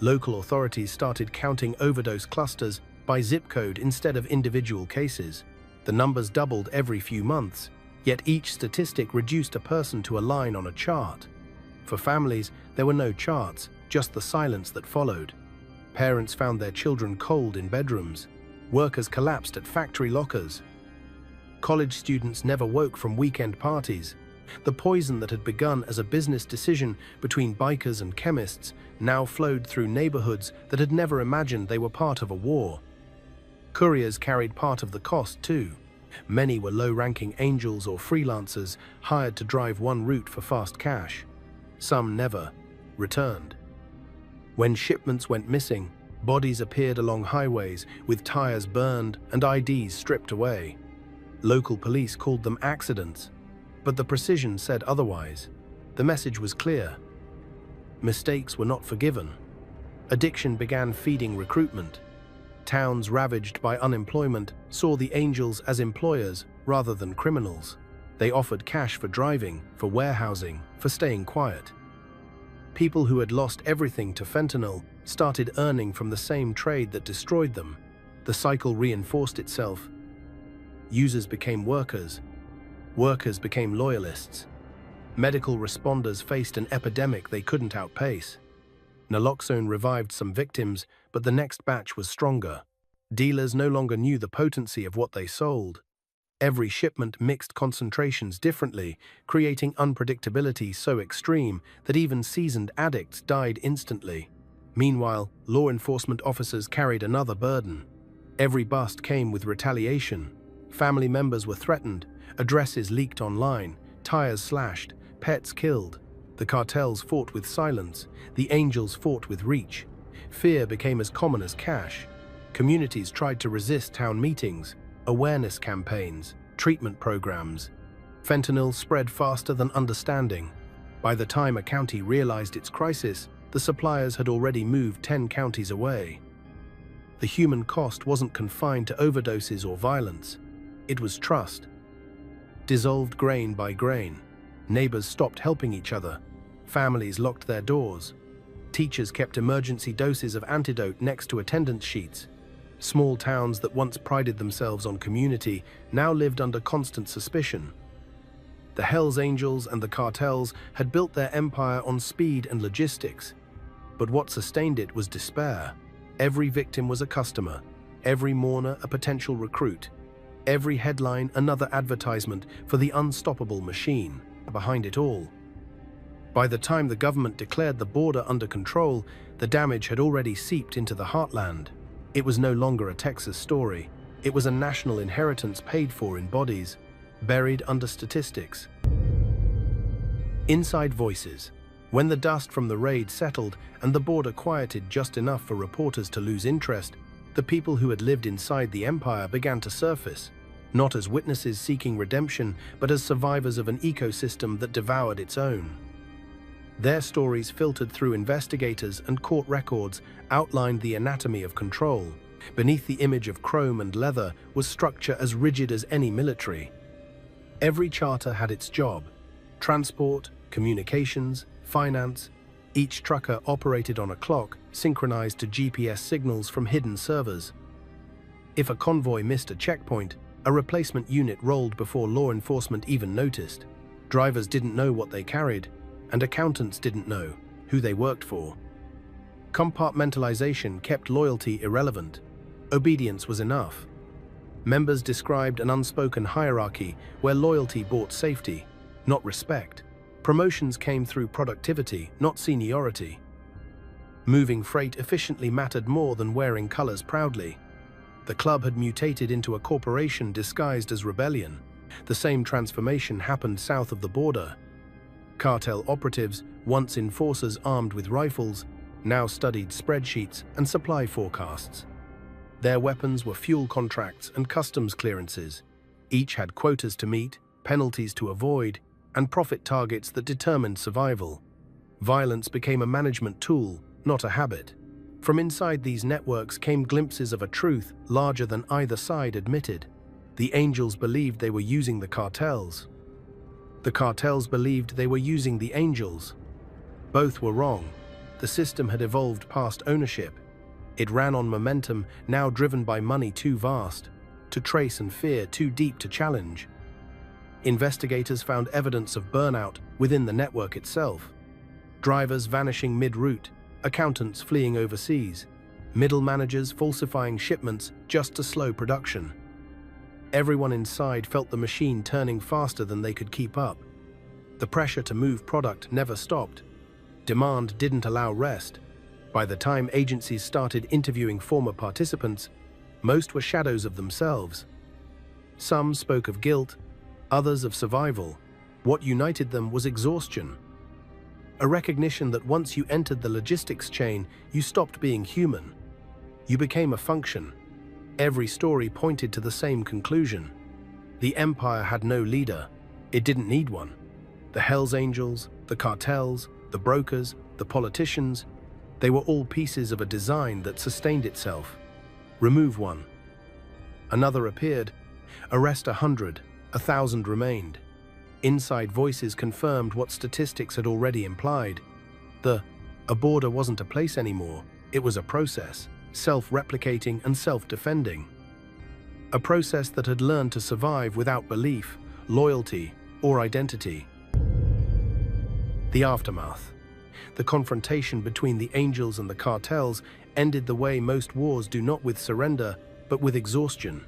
Local authorities started counting overdose clusters by zip code instead of individual cases. The numbers doubled every few months, yet each statistic reduced a person to a line on a chart. For families, there were no charts, just the silence that followed. Parents found their children cold in bedrooms. Workers collapsed at factory lockers. College students never woke from weekend parties. The poison that had begun as a business decision between bikers and chemists now flowed through neighborhoods that had never imagined they were part of a war. Couriers carried part of the cost too. Many were low-ranking angels or freelancers hired to drive one route for fast cash. Some never returned. When shipments went missing, bodies appeared along highways with tires burned and IDs stripped away. Local police called them accidents, but the precision said otherwise. The message was clear. Mistakes were not forgiven. Addiction began feeding recruitment. Towns ravaged by unemployment saw the Angels as employers rather than criminals. They offered cash for driving, for warehousing, for staying quiet. People who had lost everything to fentanyl started earning from the same trade that destroyed them. The cycle reinforced itself. Users became workers. Workers became loyalists. Medical responders faced an epidemic they couldn't outpace. Naloxone revived some victims, but the next batch was stronger. Dealers no longer knew the potency of what they sold. Every shipment mixed concentrations differently, creating unpredictability so extreme that even seasoned addicts died instantly. Meanwhile, law enforcement officers carried another burden. Every bust came with retaliation. Family members were threatened, addresses leaked online, tires slashed, pets killed. The cartels fought with silence, the angels fought with reach. Fear became as common as cash. Communities tried to resist town meetings, awareness campaigns, treatment programs. Fentanyl spread faster than understanding. By the time a county realized its crisis, the suppliers had already moved 10 counties away. The human cost wasn't confined to overdoses or violence. It was trust. Dissolved grain by grain. Neighbors stopped helping each other. Families locked their doors. Teachers kept emergency doses of antidote next to attendance sheets. Small towns that once prided themselves on community now lived under constant suspicion. The Hells Angels and the cartels had built their empire on speed and logistics. But what sustained it was despair. Every victim was a customer, every mourner a potential recruit, every headline another advertisement for the unstoppable machine behind it all. By the time the government declared the border under control, the damage had already seeped into the heartland. It was no longer a Texas story. It was a national inheritance paid for in bodies, buried under statistics. Inside voices. When the dust from the raid settled and the border quieted just enough for reporters to lose interest, the people who had lived inside the empire began to surface, not as witnesses seeking redemption, but as survivors of an ecosystem that devoured its own. Their stories, filtered through investigators and court records, outlined the anatomy of control. Beneath the image of chrome and leather was structure as rigid as any military. Every charter had its job: transport, communications, finance. Each trucker operated on a clock, synchronized to GPS signals from hidden servers. If a convoy missed a checkpoint, a replacement unit rolled before law enforcement even noticed. Drivers didn't know what they carried, and accountants didn't know who they worked for. Compartmentalization kept loyalty irrelevant. Obedience was enough. Members described an unspoken hierarchy where loyalty bought safety, not respect. Promotions came through productivity, not seniority. Moving freight efficiently mattered more than wearing colors proudly. The club had mutated into a corporation disguised as rebellion. The same transformation happened south of the border. Cartel operatives, once enforcers armed with rifles, now studied spreadsheets and supply forecasts. Their weapons were fuel contracts and customs clearances. Each had quotas to meet, penalties to avoid, and profit targets that determined survival. Violence became a management tool, not a habit. From inside these networks came glimpses of a truth larger than either side admitted. The angels believed they were using the cartels. The cartels believed they were using the angels. Both were wrong. The system had evolved past ownership. It ran on momentum, now driven by money too vast to trace and fear too deep to challenge. Investigators found evidence of burnout within the network itself. Drivers vanishing mid-route, accountants fleeing overseas, middle managers falsifying shipments just to slow production. Everyone inside felt the machine turning faster than they could keep up. The pressure to move product never stopped. Demand didn't allow rest. By the time agencies started interviewing former participants, most were shadows of themselves. Some spoke of guilt, others of survival. What united them was exhaustion. A recognition that once you entered the logistics chain, you stopped being human. You became a function. Every story pointed to the same conclusion. The empire had no leader. It didn't need one. The Hells Angels, the cartels, the brokers, the politicians, they were all pieces of a design that sustained itself. Remove one. Another appeared. Arrest 100. 1,000 remained. Inside voices confirmed what statistics had already implied. A border wasn't a place anymore. It was a process, self-replicating and self-defending. A process that had learned to survive without belief, loyalty, or identity. The aftermath. The confrontation between the angels and the cartels ended the way most wars do, not with surrender, but with exhaustion.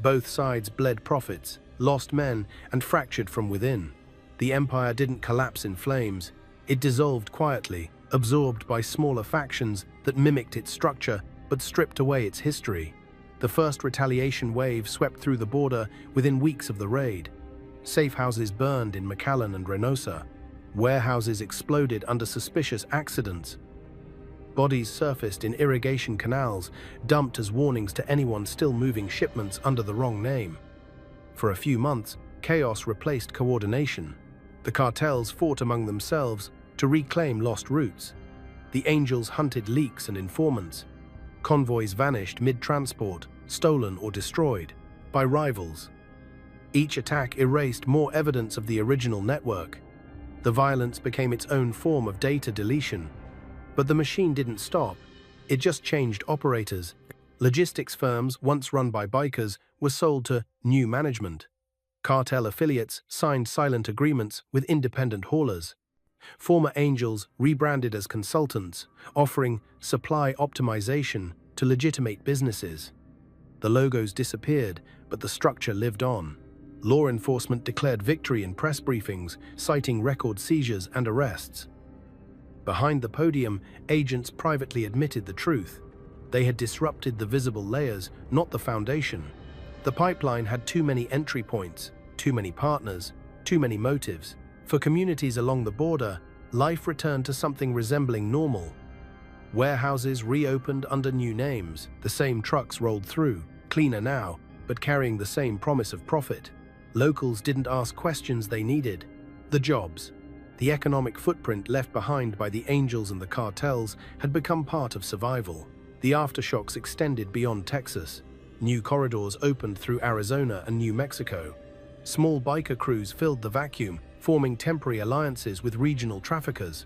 Both sides bled profits, lost men, and fractured from within. The empire didn't collapse in flames. It dissolved quietly, absorbed by smaller factions that mimicked its structure but stripped away its history. The first retaliation wave swept through the border within weeks of the raid. Safe houses burned in McAllen and Reynosa. Warehouses exploded under suspicious accidents. Bodies surfaced in irrigation canals, dumped as warnings to anyone still moving shipments under the wrong name. For a few months, chaos replaced coordination. The cartels fought among themselves to reclaim lost routes. The Angels hunted leaks and informants. Convoys vanished mid-transport, stolen or destroyed by rivals. Each attack erased more evidence of the original network. The violence became its own form of data deletion. But the machine didn't stop. It just changed operators. Logistics firms, once run by bikers, were sold to new management. Cartel affiliates signed silent agreements with independent haulers. Former Angels rebranded as consultants, offering supply optimization to legitimate businesses. The logos disappeared, but the structure lived on. Law enforcement declared victory in press briefings, citing record seizures and arrests. Behind the podium, agents privately admitted the truth. They had disrupted the visible layers, not the foundation. The pipeline had too many entry points, too many partners, too many motives. For communities along the border, life returned to something resembling normal. Warehouses reopened under new names. The same trucks rolled through, cleaner now, but carrying the same promise of profit. Locals didn't ask questions they needed. The jobs, the economic footprint left behind by the Angels and the cartels had become part of survival. The aftershocks extended beyond Texas. New corridors opened through Arizona and New Mexico. Small biker crews filled the vacuum, forming temporary alliances with regional traffickers.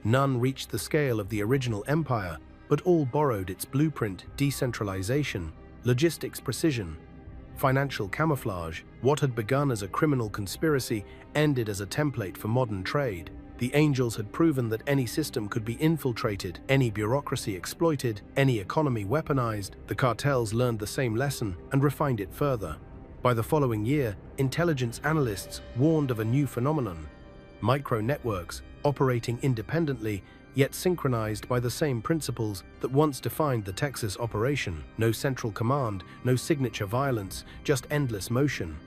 None reached the scale of the original empire, but all borrowed its blueprint: decentralization, logistics precision, financial camouflage. What had begun as a criminal conspiracy ended as a template for modern trade. The Angels had proven that any system could be infiltrated, any bureaucracy exploited, any economy weaponized. The cartels learned the same lesson and refined it further. By the following year, intelligence analysts warned of a new phenomenon: micro-networks operating independently, yet synchronized by the same principles that once defined the Texas operation. No central command, no signature violence, just endless motion.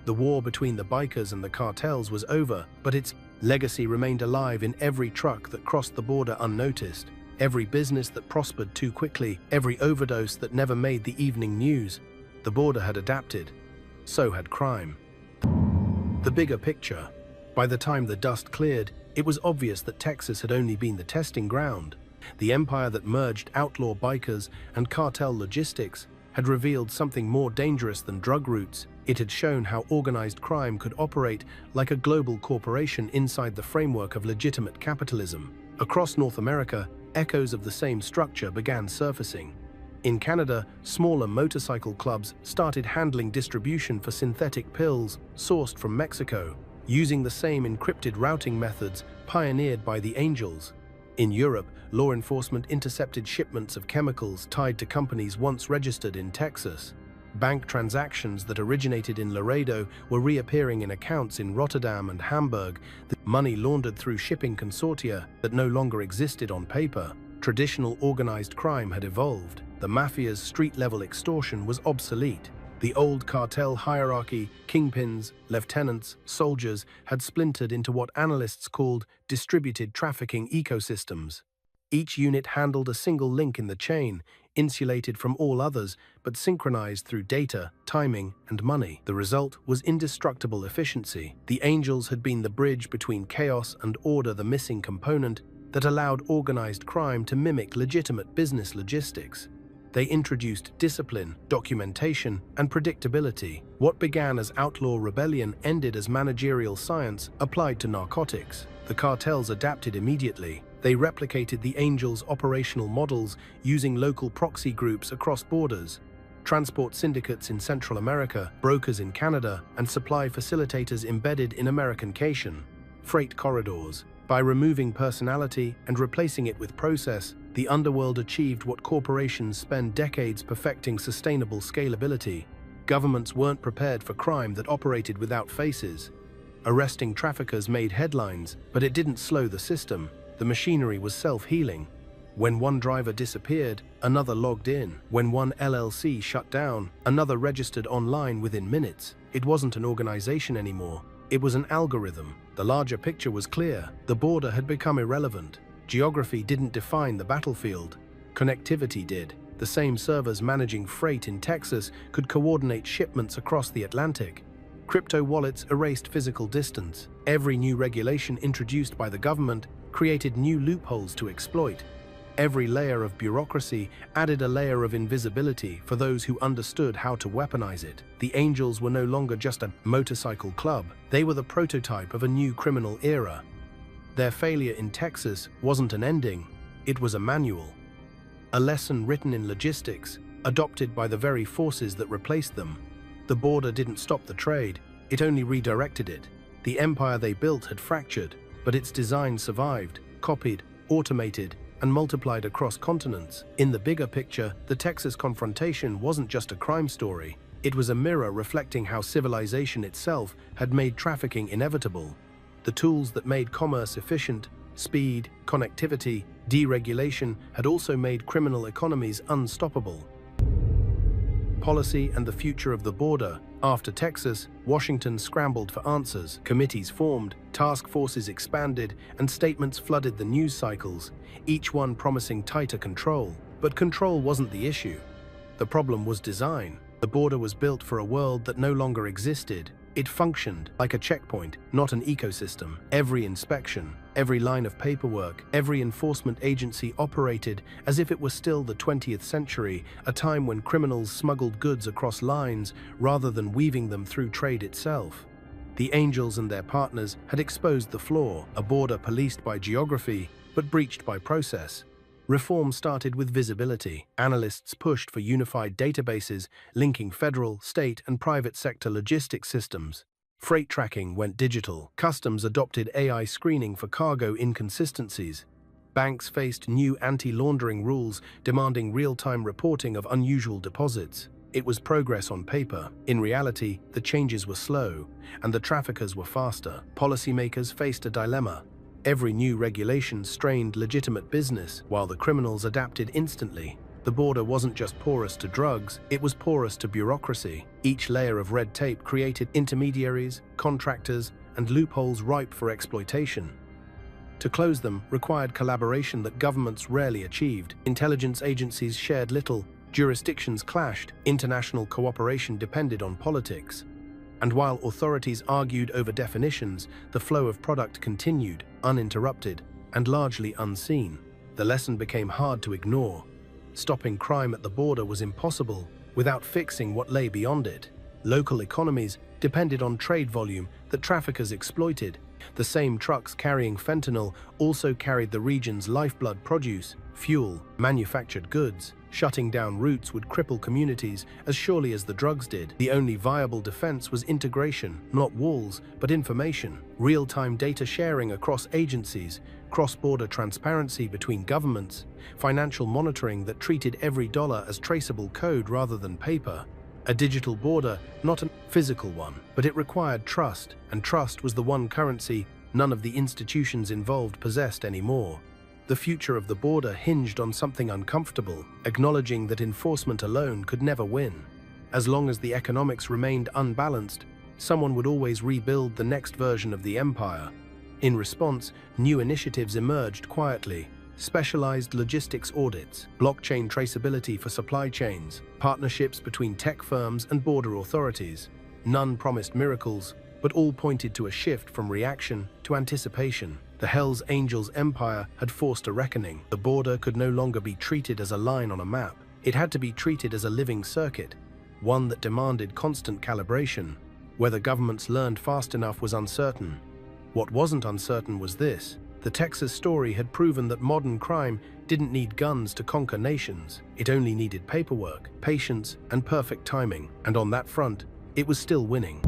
The war between the bikers and the cartels was over, but its legacy remained alive in every truck that crossed the border unnoticed, every business that prospered too quickly, every overdose that never made the evening news. The border had adapted. So had crime. The bigger picture. By the time the dust cleared, it was obvious that Texas had only been the testing ground. The empire that merged outlaw bikers and cartel logistics had revealed something more dangerous than drug routes. It had shown how organized crime could operate like a global corporation inside the framework of legitimate capitalism. Across North America, echoes of the same structure began surfacing. In Canada, smaller motorcycle clubs started handling distribution for synthetic pills sourced from Mexico, using the same encrypted routing methods pioneered by the Angels. In Europe, law enforcement intercepted shipments of chemicals tied to companies once registered in Texas. Bank transactions that originated in Laredo were reappearing in accounts in Rotterdam and Hamburg, the money laundered through shipping consortia that no longer existed on paper. Traditional organized crime had evolved. The mafia's street-level extortion was obsolete. The old cartel hierarchy, kingpins, lieutenants, soldiers, had splintered into what analysts called distributed trafficking ecosystems. Each unit handled a single link in the chain, insulated from all others, but synchronized through data, timing, and money. The result was indestructible efficiency. The Angels had been the bridge between chaos and order, the missing component that allowed organized crime to mimic legitimate business logistics. They introduced discipline, documentation, and predictability. What began as outlaw rebellion ended as managerial science applied to narcotics. The cartels adapted immediately. They replicated the Angels' operational models using local proxy groups across borders, transport syndicates in Central America, brokers in Canada, and supply facilitators embedded in Americancation. Freight corridors. By removing personality and replacing it with process, the underworld achieved what corporations spend decades perfecting: sustainable scalability. Governments weren't prepared for crime that operated without faces. Arresting traffickers made headlines, but it didn't slow the system. The machinery was self-healing. When one driver disappeared, another logged in. When one LLC shut down, another registered online within minutes. It wasn't an organization anymore. It was an algorithm. The larger picture was clear. The border had become irrelevant. Geography didn't define the battlefield. Connectivity did. The same servers managing freight in Texas could coordinate shipments across the Atlantic. Crypto wallets erased physical distance. Every new regulation introduced by the government created new loopholes to exploit. Every layer of bureaucracy added a layer of invisibility for those who understood how to weaponize it. The Angels were no longer just a motorcycle club. They were the prototype of a new criminal era. Their failure in Texas wasn't an ending, it was a manual. A lesson written in logistics, adopted by the very forces that replaced them. The border didn't stop the trade, it only redirected it. The empire they built had fractured, but its design survived, copied, automated, and multiplied across continents. In the bigger picture, the Texas confrontation wasn't just a crime story. It was a mirror reflecting how civilization itself had made trafficking inevitable. The tools that made commerce efficient, speed, connectivity, deregulation, had also made criminal economies unstoppable. Policy and the future of the border. After Texas, Washington scrambled for answers. Committees formed, task forces expanded, and statements flooded the news cycles, each one promising tighter control. But control wasn't the issue. The problem was design. The border was built for a world that no longer existed. It functioned like a checkpoint, not an ecosystem. Every inspection, every line of paperwork, every enforcement agency operated as if it were still the 20th century, a time when criminals smuggled goods across lines rather than weaving them through trade itself. The Angels and their partners had exposed the flaw, a border policed by geography, but breached by process. Reform started with visibility. Analysts pushed for unified databases linking federal, state, and private sector logistics systems. Freight tracking went digital. Customs adopted AI screening for cargo inconsistencies. Banks faced new anti-laundering rules demanding real-time reporting of unusual deposits. It was progress on paper. In reality, the changes were slow, and the traffickers were faster. Policymakers faced a dilemma. Every new regulation strained legitimate business, while the criminals adapted instantly. The border wasn't just porous to drugs, it was porous to bureaucracy. Each layer of red tape created intermediaries, contractors, and loopholes ripe for exploitation. To close them required collaboration that governments rarely achieved. Intelligence agencies shared little, jurisdictions clashed, international cooperation depended on politics. And while authorities argued over definitions, the flow of product continued, uninterrupted, and largely unseen. The lesson became hard to ignore. Stopping crime at the border was impossible without fixing what lay beyond it. Local economies depended on trade volume that traffickers exploited. The same trucks carrying fentanyl also carried the region's lifeblood: produce, fuel, manufactured goods. Shutting down routes would cripple communities as surely as the drugs did. The only viable defense was integration, not walls, but information. Real-time data sharing across agencies, cross-border transparency between governments, financial monitoring that treated every dollar as traceable code rather than paper. A digital border, not a physical one, but it required trust, and trust was the one currency none of the institutions involved possessed anymore. The future of the border hinged on something uncomfortable, acknowledging that enforcement alone could never win. As long as the economics remained unbalanced, someone would always rebuild the next version of the empire. In response, new initiatives emerged quietly. Specialized logistics audits, blockchain traceability for supply chains, partnerships between tech firms and border authorities. None promised miracles, but all pointed to a shift from reaction to anticipation. The Hells Angels empire had forced a reckoning. The border could no longer be treated as a line on a map. It had to be treated as a living circuit, one that demanded constant calibration. Whether governments learned fast enough was uncertain. What wasn't uncertain was this: the Texas story had proven that modern crime didn't need guns to conquer nations. It only needed paperwork, patience, and perfect timing. And on that front, it was still winning.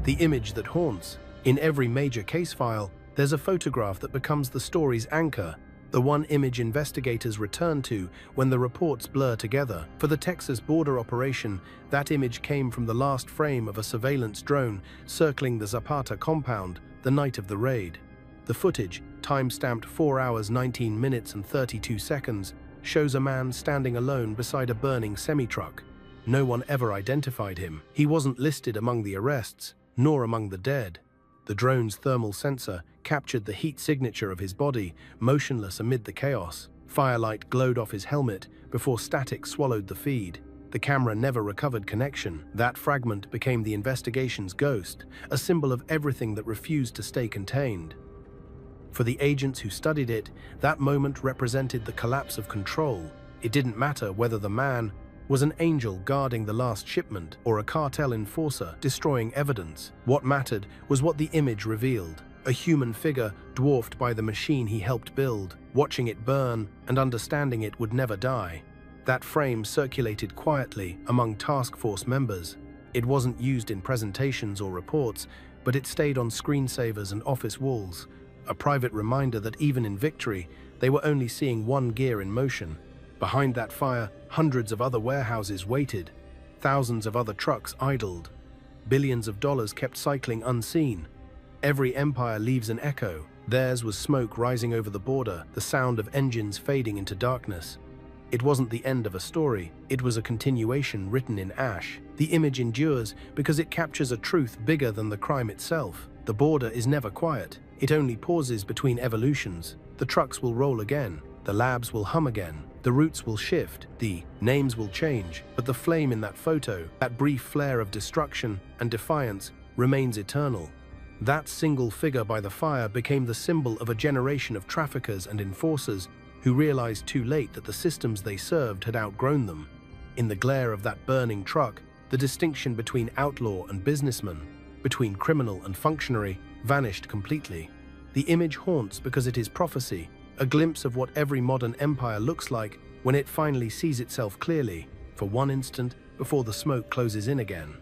The image that haunts. In every major case file, there's a photograph that becomes the story's anchor, the one image investigators return to when the reports blur together. For the Texas border operation, that image came from the last frame of a surveillance drone circling the Zapata compound the night of the raid. The footage, time-stamped 4 hours 19 minutes and 32 seconds, shows a man standing alone beside a burning semi-truck. No one ever identified him. He wasn't listed among the arrests, nor among the dead. The drone's thermal sensor captured the heat signature of his body, motionless amid the chaos. Firelight glowed off his helmet before static swallowed the feed. The camera never recovered connection. That fragment became the investigation's ghost, a symbol of everything that refused to stay contained. For the agents who studied it, that moment represented the collapse of control. It didn't matter whether the man was an angel guarding the last shipment or a cartel enforcer destroying evidence. What mattered was what the image revealed: a human figure dwarfed by the machine he helped build. Watching it burn and understanding it would never die. That frame circulated quietly among task force members. It wasn't used in presentations or reports, but it stayed on screensavers and office walls, a private reminder that even in victory, they were only seeing one gear in motion. Behind that fire, hundreds of other warehouses waited. Thousands of other trucks idled. Billions of dollars kept cycling unseen. Every empire leaves an echo. Theirs was smoke rising over the border, the sound of engines fading into darkness. It wasn't the end of a story, it was a continuation written in ash. The image endures because it captures a truth bigger than the crime itself. The border is never quiet. It only pauses between evolutions. The trucks will roll again. The labs will hum again. The routes will shift. The names will change. But the flame in that photo, that brief flare of destruction and defiance, remains eternal. That single figure by the fire became the symbol of a generation of traffickers and enforcers who realized too late that the systems they served had outgrown them. In the glare of that burning truck, the distinction between outlaw and businessman, between criminal and functionary, vanished completely. The image haunts because it is prophecy, a glimpse of what every modern empire looks like when it finally sees itself clearly, for one instant, before the smoke closes in again.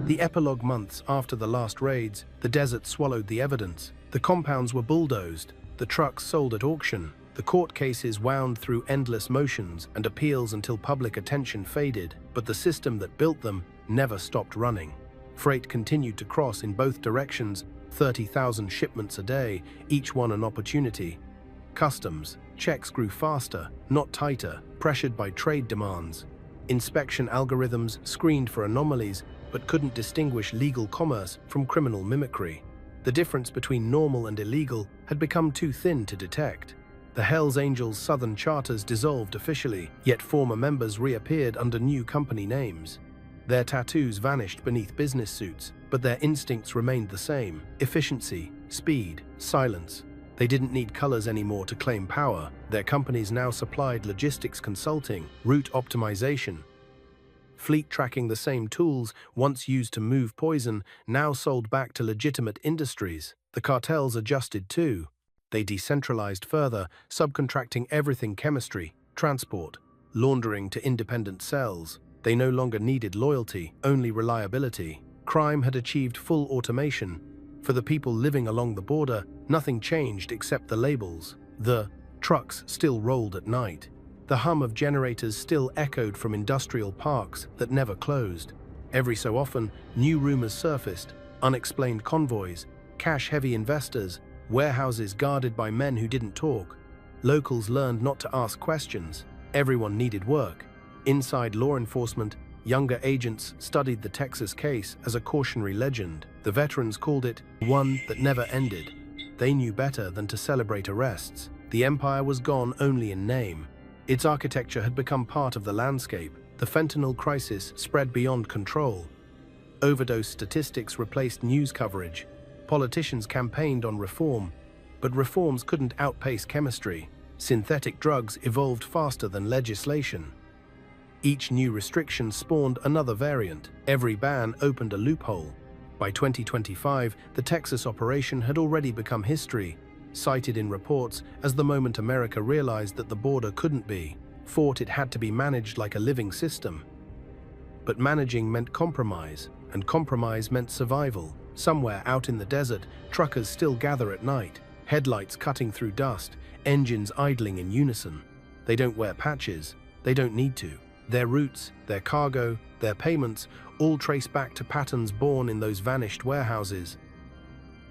The epilogue months after the last raids, the desert swallowed the evidence. The compounds were bulldozed, the trucks sold at auction, the court cases wound through endless motions and appeals until public attention faded, but the system that built them never stopped running. Freight continued to cross in both directions, 30,000 shipments a day, each one an opportunity. Customs checks grew faster, not tighter, pressured by trade demands. Inspection algorithms screened for anomalies but couldn't distinguish legal commerce from criminal mimicry. The difference between normal and illegal had become too thin to detect. The Hells Angels' Southern charters dissolved officially, yet former members reappeared under new company names. Their tattoos vanished beneath business suits, but their instincts remained the same: efficiency, speed, silence. They didn't need colors anymore to claim power. Their companies now supplied logistics consulting, route optimization, fleet tracking. The same tools once used to move poison now sold back to legitimate industries. The cartels adjusted too. They decentralized further, subcontracting everything: chemistry, transport, laundering to independent cells. They no longer needed loyalty, only reliability. Crime had achieved full automation. For the people living along the border, nothing changed except the labels. The trucks still rolled at night. The hum of generators still echoed from industrial parks that never closed. Every so often, new rumors surfaced: unexplained convoys, cash-heavy investors, warehouses guarded by men who didn't talk. Locals learned not to ask questions. Everyone needed work. Inside law enforcement, younger agents studied the Texas case as a cautionary legend. The veterans called it one that never ended. They knew better than to celebrate arrests. The empire was gone only in name. Its architecture had become part of the landscape. The fentanyl crisis spread beyond control. Overdose statistics replaced news coverage. Politicians campaigned on reform, but reforms couldn't outpace chemistry. Synthetic drugs evolved faster than legislation. Each new restriction spawned another variant. Every ban opened a loophole. By 2025, the Texas operation had already become history, cited in reports as the moment America realized that the border couldn't be fought. It had to be managed like a living system. But managing meant compromise, and compromise meant survival. Somewhere out in the desert, truckers still gather at night, headlights cutting through dust, engines idling in unison. They don't wear patches. They don't need to. Their routes, their cargo, their payments all trace back to patterns born in those vanished warehouses.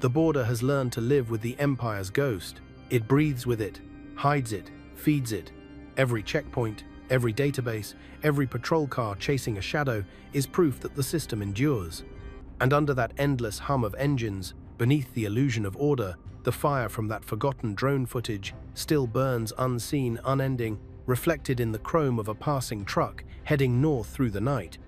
The border has learned to live with the empire's ghost. It breathes with it, hides it, feeds it. Every checkpoint, every database, every patrol car chasing a shadow is proof that the system endures. And under that endless hum of engines, beneath the illusion of order, the fire from that forgotten drone footage still burns unseen, unending, reflected in the chrome of a passing truck heading north through the night.